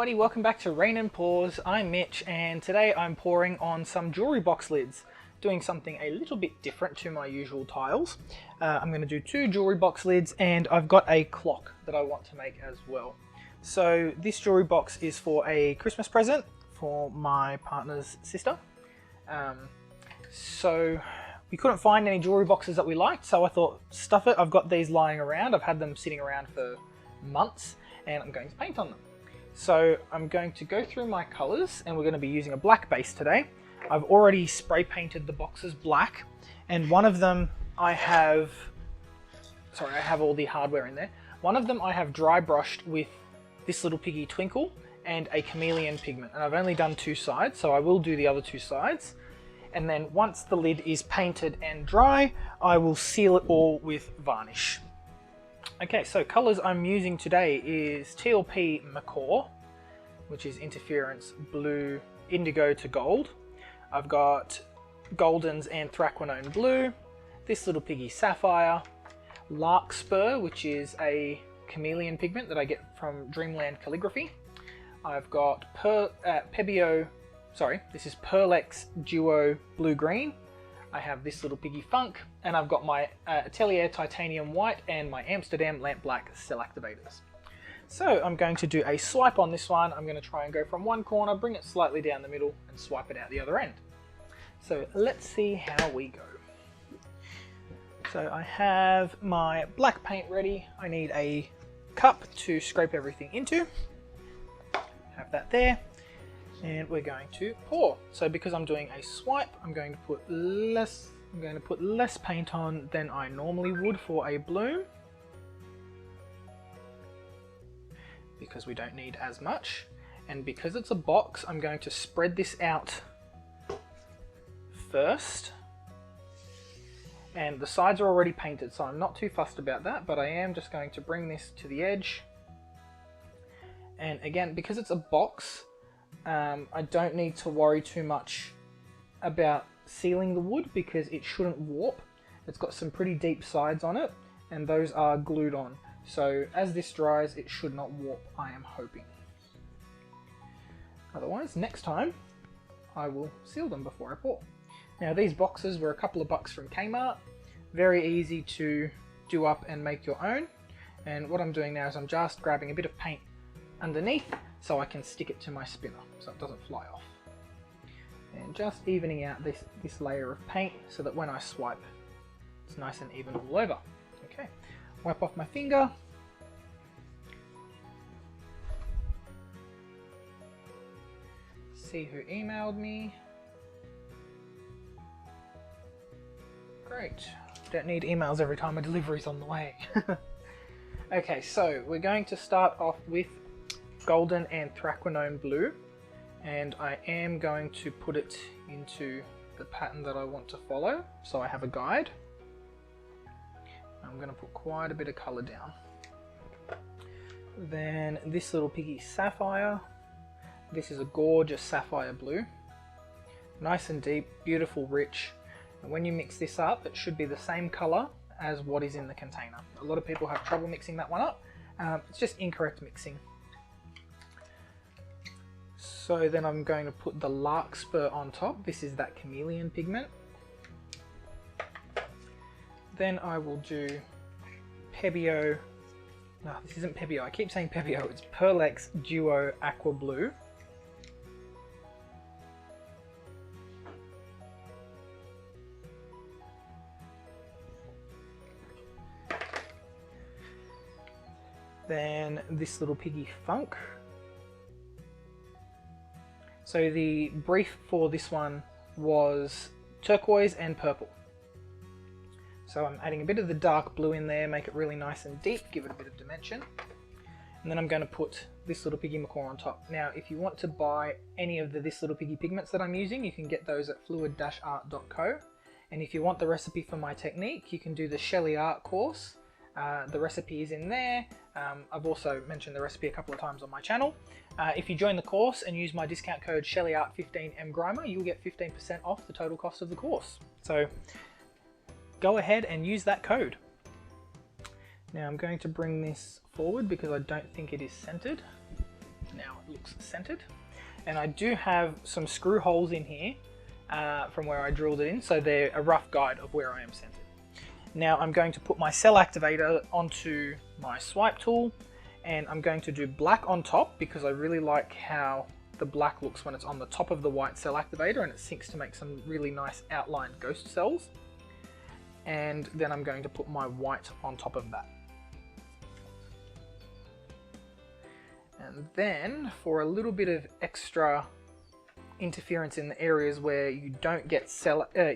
everybody, welcome back to Rain and Pours. I'm Mitch and today I'm pouring on some jewellery box lids, doing something a little bit different to my usual tiles. I'm going to do 2 jewellery box lids and I've got a clock that I want to make as well. So this jewellery box is for a Christmas present for my partner's sister. So we couldn't find any jewellery boxes that we liked, so I thought, stuff it, I've got these lying around. I've had them sitting around for months and I'm going to paint on them. So I'm going to go through my colours and we're going to be using a black base today. I've already spray painted the boxes black, and one of them I have all the hardware in there. One of them I have dry brushed with This Little Piggy Twinkle and a Chameleon pigment, and I've only done 2 sides, so I will do the other 2 sides. And then once the lid is painted and dry, I will seal it all with varnish. Okay, so colours I'm using today is TLP Macaw, which is interference blue indigo to gold. I've got Golden's Anthraquinone blue, This Little Piggy Sapphire, Larkspur, which is a chameleon pigment that I get from Dreamland Calligraphy. I've got this is Pearlex Duo Blue Green. I have This Little Piggy Funk, and I've got my Atelier Titanium White and my Amsterdam Lamp Black cell activators. So I'm going to do a swipe on this one. I'm going to try and go from one corner, bring it slightly down the middle, and swipe it out the other end. So let's see how we go. So I have my black paint ready. I need a cup to scrape everything into. Have that there. And we're going to pour. So because I'm doing a swipe, I'm going to put less paint on than I normally would for a bloom, because we don't need as much. And because it's a box, I'm going to spread this out first. And the sides are already painted, so I'm not too fussed about that, but I am just going to bring this to the edge. And again, because it's a box, I don't need to worry too much about sealing the wood because it shouldn't warp. It's got some pretty deep sides on it and those are glued on. So as this dries, it should not warp, I am hoping. Otherwise, next time, I will seal them before I pour. Now these boxes were a couple of bucks from Kmart. Very easy to do up and make your own. And what I'm doing now is I'm just grabbing a bit of paint underneath so I can stick it to my spinner so it doesn't fly off. And just evening out this layer of paint so that when I swipe, it's nice and even all over. Okay, wipe off my finger. See who emailed me. Great, don't need emails every time a delivery's on the way. Okay, so we're going to start off with Golden Anthraquinone blue, and I am going to put it into the pattern that I want to follow, so I have a guide. I'm going to put quite a bit of colour down. Then This Little Piggy Sapphire. This is a gorgeous sapphire blue, nice and deep, beautiful, rich, and when you mix this up it should be the same colour as what is in the container. A lot of people have trouble mixing that one up. It's just incorrect mixing. So then I'm going to put the Larkspur on top. This is that Chameleon pigment. Then I will do Pebbio. No, this isn't Pebbio. I keep saying Pebbio. It's Pearlex Duo Aqua Blue. Then This Little Piggy Funk. So the brief for this one was turquoise and purple. So I'm adding a bit of the dark blue in there, make it really nice and deep, give it a bit of dimension. And then I'm going to put This Little Piggy Macaw on top. Now, if you want to buy any of the This Little Piggy pigments that I'm using, you can get those at fluid-art.co. And if you want the recipe for my technique, you can do the Sheleeart course. The recipe is in there. I've also mentioned the recipe a couple of times on my channel. If you join the course and use my discount code Sheleeart15mgrimer, you'll get 15% off the total cost of the course. So go ahead and use that code. Now I'm going to bring this forward because I don't think it is centered. now it looks centered. And I do have some screw holes in here from where I drilled it in, so they're a rough guide of where I am centered. Now I'm going to put my cell activator onto my swipe tool, and I'm going to do black on top because I really like how the black looks when it's on the top of the white cell activator, and it sinks to make some really nice outlined ghost cells. And then I'm going to put my white on top of that. And then for a little bit of extra interference in the areas where you don't get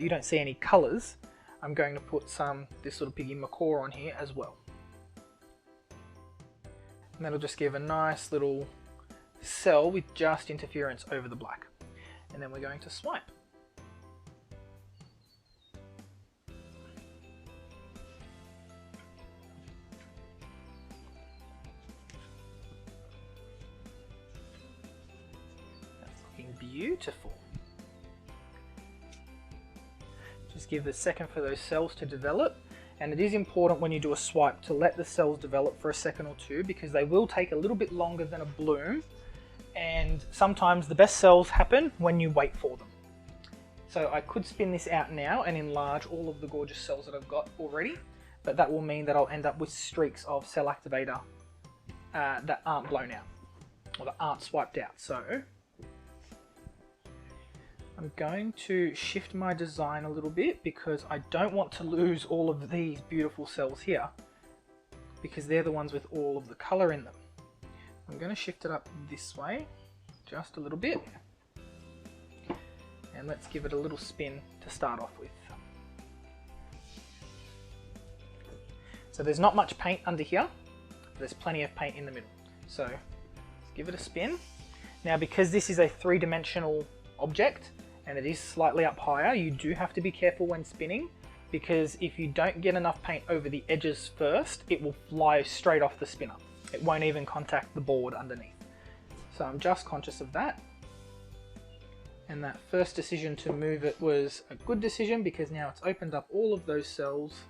you don't see any colors, I'm going to put some This Little Piggy Macaw on here as well. And that'll just give a nice little cell with just interference over the black. And then we're going to swipe. That's looking beautiful. Just give it a second for those cells to develop. And it is important when you do a swipe to let the cells develop for a second or two, because they will take a little bit longer than a bloom. And sometimes the best cells happen when you wait for them. So I could spin this out now and enlarge all of the gorgeous cells that I've got already, but that will mean that I'll end up with streaks of cell activator that aren't blown out, or that aren't swiped out. So I'm going to shift my design a little bit because I don't want to lose all of these beautiful cells here, because they're the ones with all of the color in them. I'm going to shift it up this way just a little bit, and let's give it a little spin to start off with. So there's not much paint under here, but there's plenty of paint in the middle. So let's give it a spin. Now, because this is a three-dimensional object and it is slightly up higher, you do have to be careful when spinning, because if you don't get enough paint over the edges first, it will fly straight off the spinner. It won't even contact the board underneath. So I'm just conscious of that. And that first decision to move it was a good decision, because now it's opened up all of those cells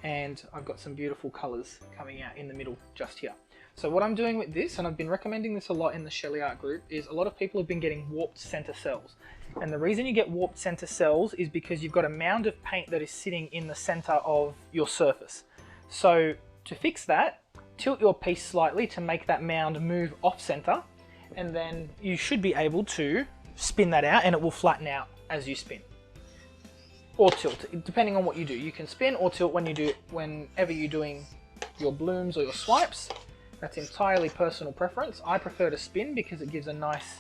and I've got some beautiful colors coming out in the middle just here. So what I'm doing with this, and I've been recommending this a lot in the Sheleeart group, is a lot of people have been getting warped center cells. And the reason you get warped center cells is because you've got a mound of paint that is sitting in the center of your surface. So to fix that, tilt your piece slightly to make that mound move off center, and then you should be able to spin that out and it will flatten out as you spin. Or tilt, depending on what you do. You can spin or tilt whenever you're doing your blooms or your swipes. That's entirely personal preference. I prefer to spin because it gives a nice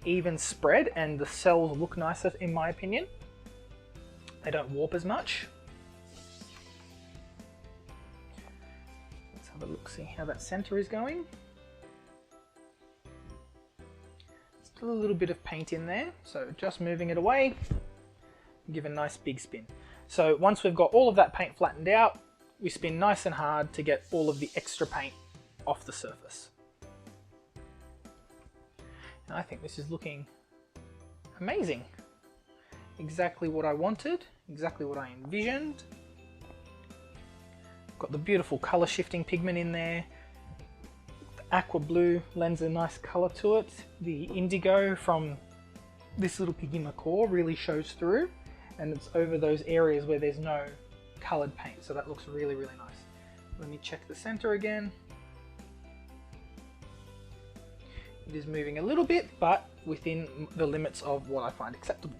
even spread and the cells look nicer in my opinion. They don't warp as much. Let's have a look, see how that center is going. Still a little bit of paint in there, so just moving it away, give a nice big spin. So once we've got all of that paint flattened out, we spin nice and hard to get all of the extra paint off the surface. And I think this is looking amazing. Exactly what I wanted, exactly what I envisioned. Got the beautiful color shifting pigment in there. The aqua blue lends a nice color to it. The indigo from This Little Piggy Macaw really shows through, and it's over those areas where there's no colored paint, so that looks really, really nice. Let me check the center again. It is moving a little bit, but within the limits of what I find acceptable.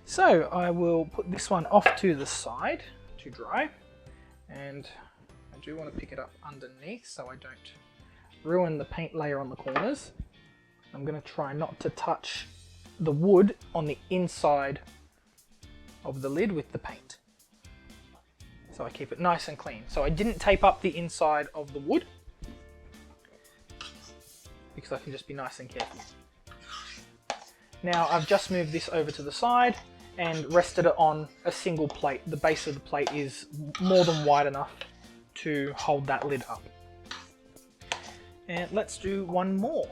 So I will put this one off to the side to dry, and I do want to pick it up underneath so I don't ruin the paint layer on the corners. I'm going to try not to touch the wood on the inside of the lid with the paint, so I keep it nice and clean. So I didn't tape up the inside of the wood because I can just be nice and careful. Now I've just moved this over to the side and rested it on a single plate. The base of the plate is more than wide enough to hold that lid up. And let's do one more.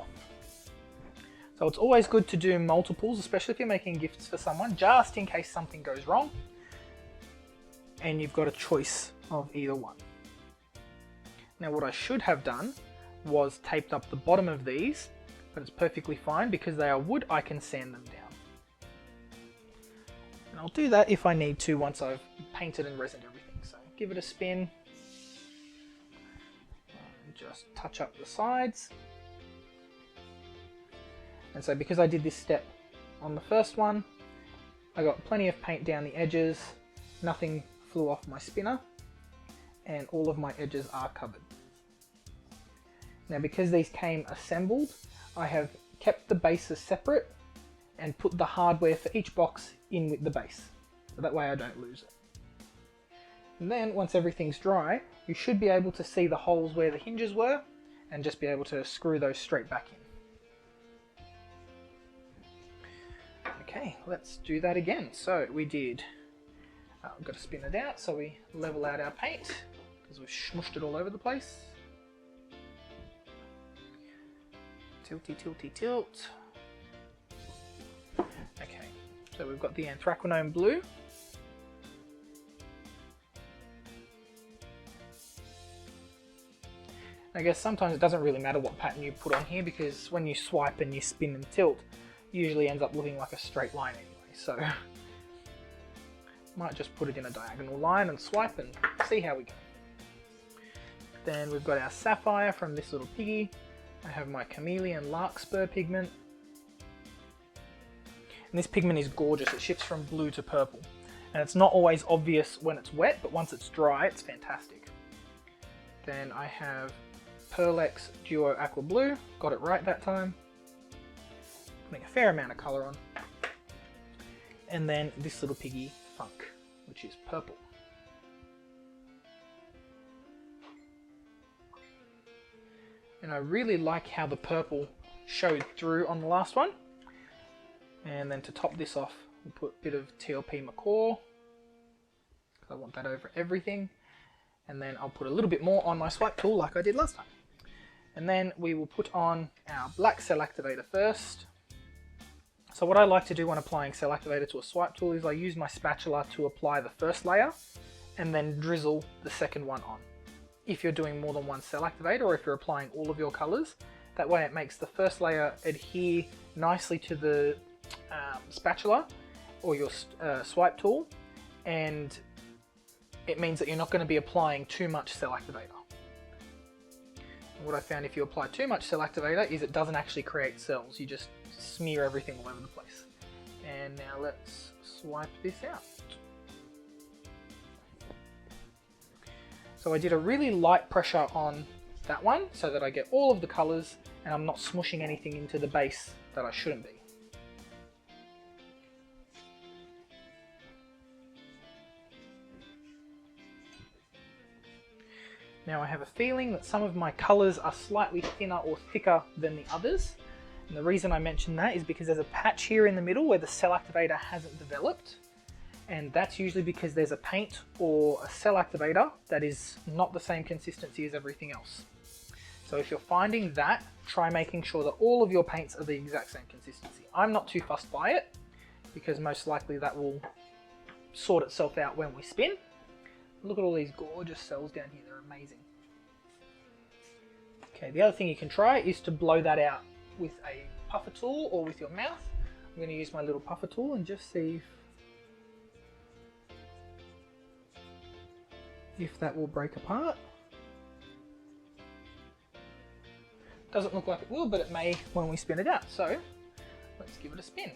So it's always good to do multiples, especially if you're making gifts for someone, just in case something goes wrong and you've got a choice of either one. Now what I should have done was taped up the bottom of these, but it's perfectly fine because they are wood. I can sand them down. And I'll do that if I need to once I've painted and resined everything. So give it a spin. And just touch up the sides. And so because I did this step on the first one, I got plenty of paint down the edges, nothing flew off my spinner, and all of my edges are covered. Now because these came assembled, I have kept the bases separate and put the hardware for each box in with the base, so that way I don't lose it. And then once everything's dry, you should be able to see the holes where the hinges were and just be able to screw those straight back in. Okay, let's do that again. So we did, we've got to spin it out so we level out our paint because we've smushed it all over the place. Tilty, tilty, tilt. Okay, so we've got the Anthraquinone blue. I guess sometimes it doesn't really matter what pattern you put on here because when you swipe and you spin and tilt, usually ends up looking like a straight line anyway, so might just put it in a diagonal line and swipe and see how we go. Then we've got our Sapphire from This Little Piggy. I have my Chameleon Larkspur pigment. And this pigment is gorgeous, it shifts from blue to purple. And it's not always obvious when it's wet, but once it's dry, it's fantastic. Then I have Pearlex Duo Aqua Blue, got it right that time. Putting a fair amount of colour on. And then This Little Piggy Funk, which is purple. And I really like how the purple showed through on the last one. And then to top this off, we'll put a bit of TLP Macaw, because I want that over everything. And then I'll put a little bit more on my swipe tool like I did last time. And then we will put on our black cell activator first. So what I like to do when applying cell activator to a swipe tool is I use my spatula to apply the first layer and then drizzle the second one on. If you're doing more than one cell activator or if you're applying all of your colours, that way it makes the first layer adhere nicely to the spatula or your swipe tool, and it means that you're not going to be applying too much cell activator. And what I found if you apply too much cell activator is it doesn't actually create cells, you just smear everything all over the place. And now let's swipe this out. So I did a really light pressure on that one so that I get all of the colours and I'm not smushing anything into the base that I shouldn't be. Now I have a feeling that some of my colours are slightly thinner or thicker than the others. And the reason I mention that is because there's a patch here in the middle where the cell activator hasn't developed. And that's usually because there's a paint or a cell activator that is not the same consistency as everything else. So if you're finding that, try making sure that all of your paints are the exact same consistency. I'm not too fussed by it because most likely that will sort itself out when we spin. Look at all these gorgeous cells down here, they're amazing. Okay, the other thing you can try is to blow that out with a puffer tool or with your mouth. I'm going to use my little puffer tool and just see if that will break apart. Doesn't look like it will, but it may when we spin it out. So let's give it a spin.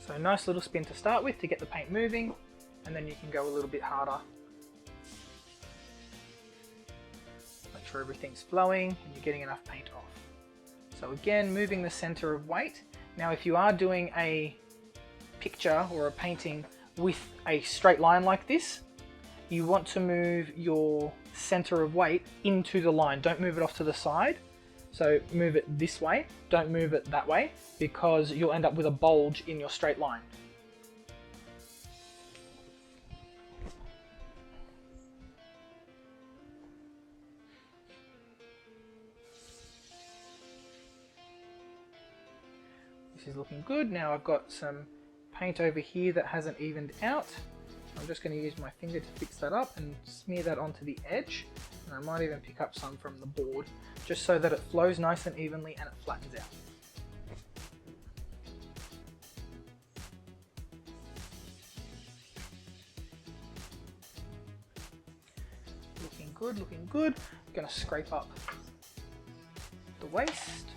So a nice little spin to start with to get the paint moving, and then you can go a little bit harder. Make sure everything's flowing and you're getting enough paint off. So again, moving the center of weight. Now if you are doing a picture or a painting with a straight line like this, you want to move your center of weight into the line. Don't move it off to the side. So move it this way, don't move it that way, because you'll end up with a bulge in your straight line. This is looking good. Now I've got some paint over here that hasn't evened out. I'm just going to use my finger to fix that up and smear that onto the edge. And I might even pick up some from the board, just so that it flows nice and evenly and it flattens out. Looking good, looking good. I'm going to scrape up the waist.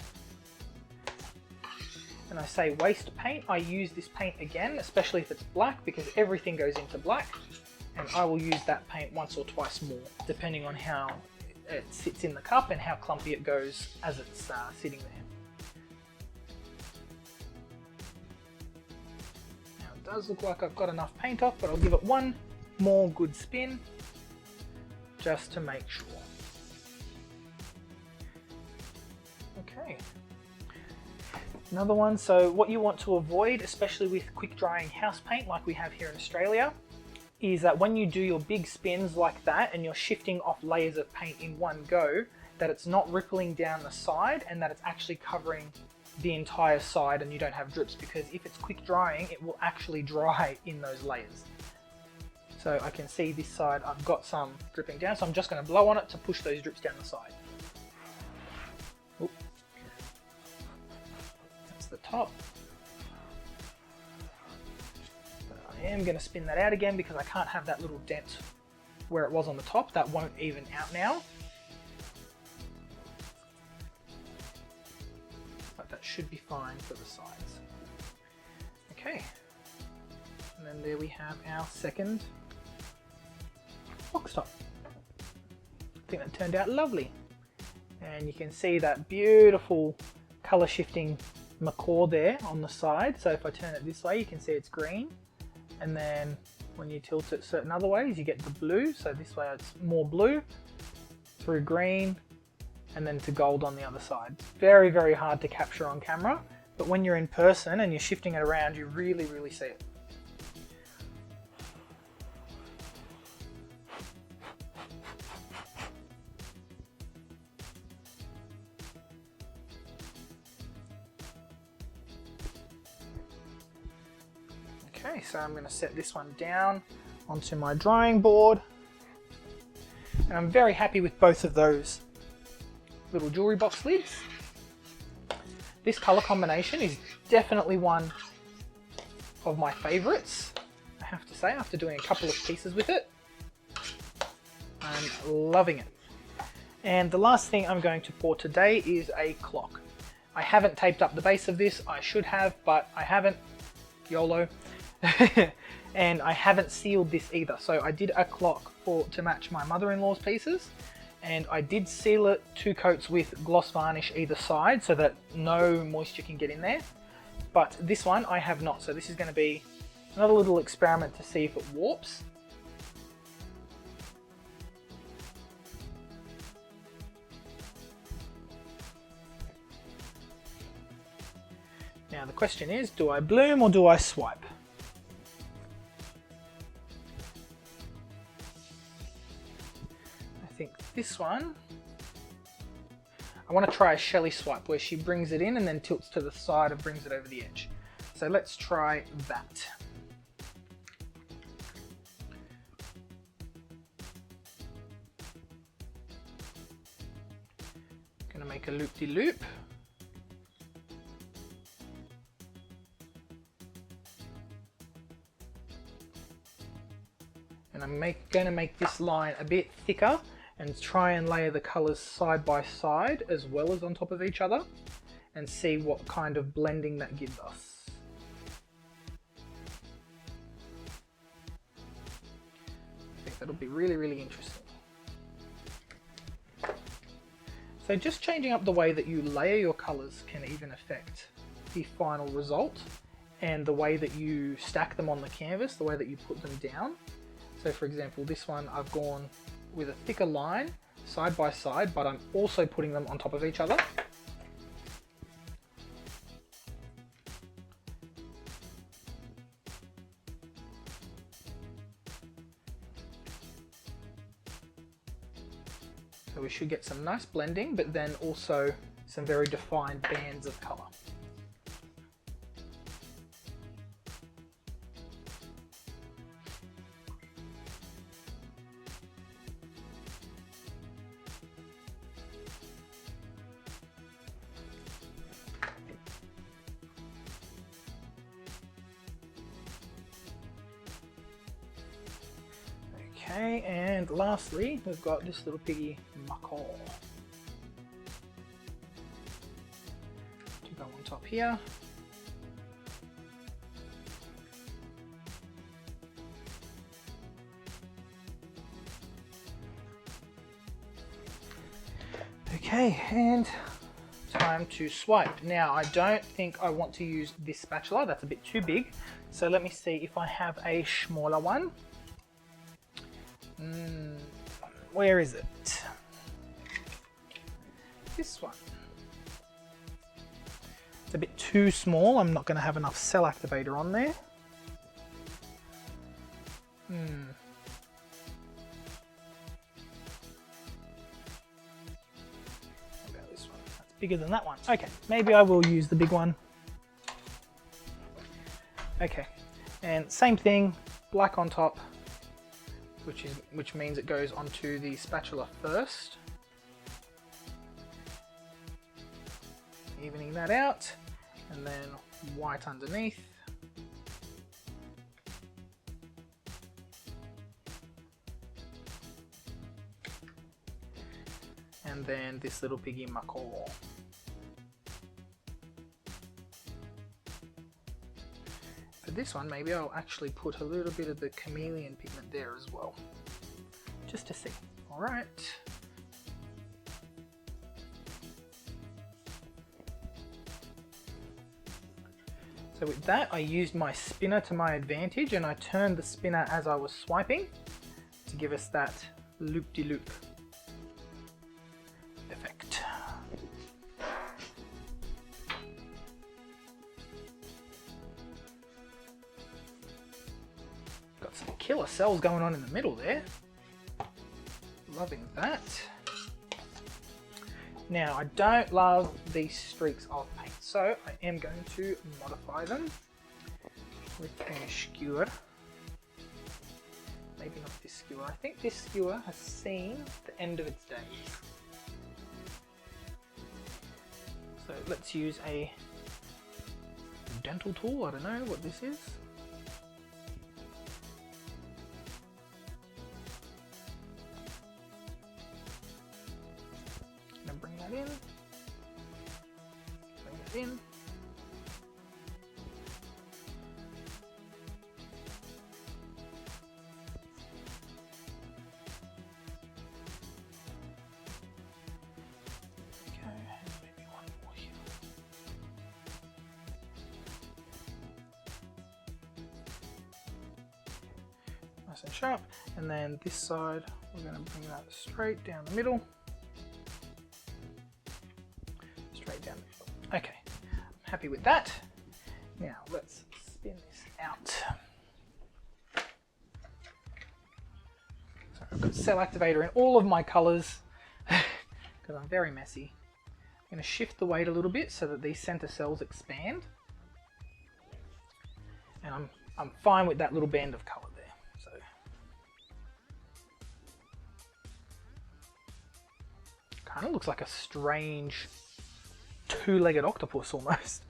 And I say waste paint, I use this paint again, especially if it's black, because everything goes into black. And I will use that paint once or twice more, depending on how it sits in the cup and how clumpy it goes as it's sitting there. Now it does look like I've got enough paint off, but I'll give it one more good spin, just to make sure. Okay. Another one, so what you want to avoid, especially with quick drying house paint like we have here in Australia, is that when you do your big spins like that and you're shifting off layers of paint in one go, that it's not rippling down the side and that it's actually covering the entire side and you don't have drips, because if it's quick drying, it will actually dry in those layers. So I can see this side, I've got some dripping down, so I'm just going to blow on it to push those drips down the side. Oop. The top. But I am going to spin that out again because I can't have that little dent where it was on the top. That won't even out now. But that should be fine for the sides. Okay. And then there we have our second box top. I think that turned out lovely. And you can see that beautiful color shifting macaw there on the side. So if I turn it this way, you can see it's green, and then when you tilt it certain other ways, you get the blue. So this way it's more blue through green and then to gold on the other side. Very, very hard to capture on camera, but when you're in person and you're shifting it around, you really, really see it. Okay, so I'm going to set this one down onto my drying board. And I'm very happy with both of those little jewellery box lids. This colour combination is definitely one of my favourites, I have to say, after doing a couple of pieces with it. I'm loving it. And the last thing I'm going to pour today is a clock. I haven't taped up the base of this. I should have, but I haven't. YOLO. And I haven't sealed this either. So I did a clock to match my mother-in-law's pieces, and I did seal it 2 coats with gloss varnish either side so that no moisture can get in there. But this one I have not, so this is going to be another little experiment to see if it warps. Now the question is, do I bloom or do I swipe? I think this one, I want to try a Shelley swipe where she brings it in and then tilts to the side and brings it over the edge. So let's try that. Gonna make a loop-de-loop. And I'm going to make this line a bit thicker and try and layer the colours side by side as well as on top of each other and see what kind of blending that gives us. I think that'll be really, really interesting. So just changing up the way that you layer your colours can even affect the final result, and the way that you stack them on the canvas, the way that you put them down. So for example, this one I've gone with a thicker line side by side, but I'm also putting them on top of each other. So we should get some nice blending, but then also some very defined bands of colour. Okay, and lastly, we've got this little piggy Macaw to go on top here. Okay, and time to swipe. Now, I don't think I want to use this spatula, that's a bit too big. So let me see if I have a smaller one. Where is it? This one. It's a bit too small, I'm not going to have enough cell activator on there. Bigger than that one. Okay, maybe I will use the big one. Okay, and same thing, black on top, which means it goes onto the spatula first. Evening that out, and then white underneath. And then this little piggy Macaw. For this one, maybe I'll actually put a little bit of the Chameleon pigment there as well, just to see. All right. So with that, I used my spinner to my advantage, and I turned the spinner as I was swiping to give us that loop-de-loop effect. Got some killer cells going on in the middle there. Loving that. Now, I don't love these streaks of paint, so I am going to modify them with a skewer. Maybe not this skewer. I think this skewer has seen the end of its days. So let's use a dental tool. I don't know what this is. Gonna bring that in. Bring that in. Nice and sharp, and then this side we're going to bring that straight down the middle. Straight down the middle. Okay, I'm happy with that. Now let's spin this out. So I've got cell activator in all of my colours because I'm very messy. I'm going to shift the weight a little bit so that these center cells expand, and I'm fine with that little band of colour there. So kind of looks like a strange two-legged octopus almost.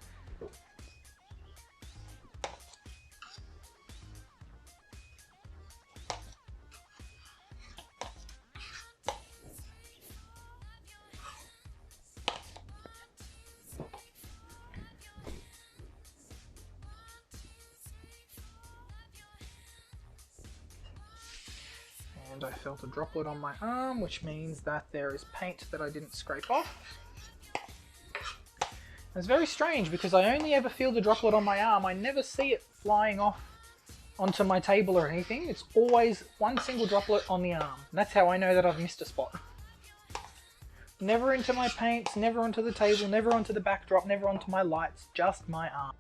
And I felt a droplet on my arm, which means that there is paint that I didn't scrape off. And it's very strange because I only ever feel the droplet on my arm. I never see it flying off onto my table or anything. It's always one single droplet on the arm. And that's how I know that I've missed a spot. Never into my paints, never onto the table, never onto the backdrop, never onto my lights, just my arm.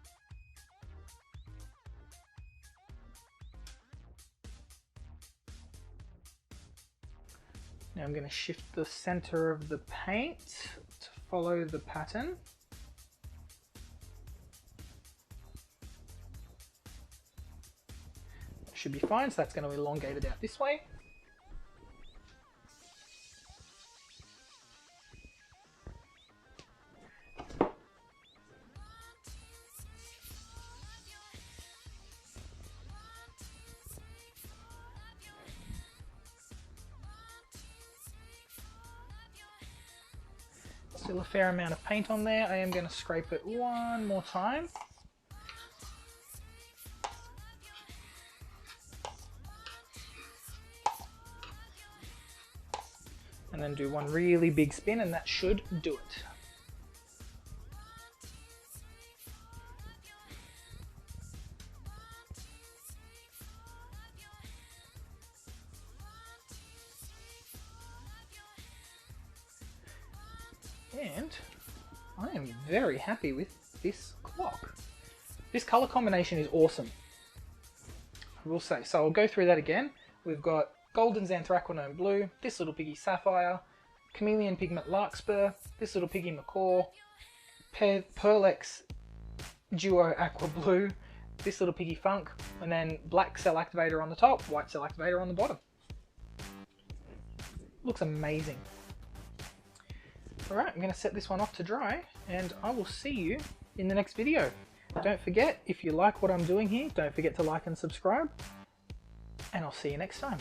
Now I'm going to shift the center of the paint to follow the pattern. That should be fine, so that's going to elongate it out this way. Still a fair amount of paint on there. I am going to scrape it one more time. And then do one really big spin, and that should do it. And I am very happy with this clock. This color combination is awesome, I will say. So I'll go through that again. We've got Golden's Anthraquinone Blue, This Little Piggy Sapphire, Chameleon Pigment Larkspur, This Little Piggy Macaw, Pearlex Duo Aqua Blue, This Little Piggy Funk, and then black cell activator on the top, white cell activator on the bottom. Looks amazing. Alright, I'm going to set this one off to dry, and I will see you in the next video. Don't forget, if you like what I'm doing here, don't forget to like and subscribe, and I'll see you next time.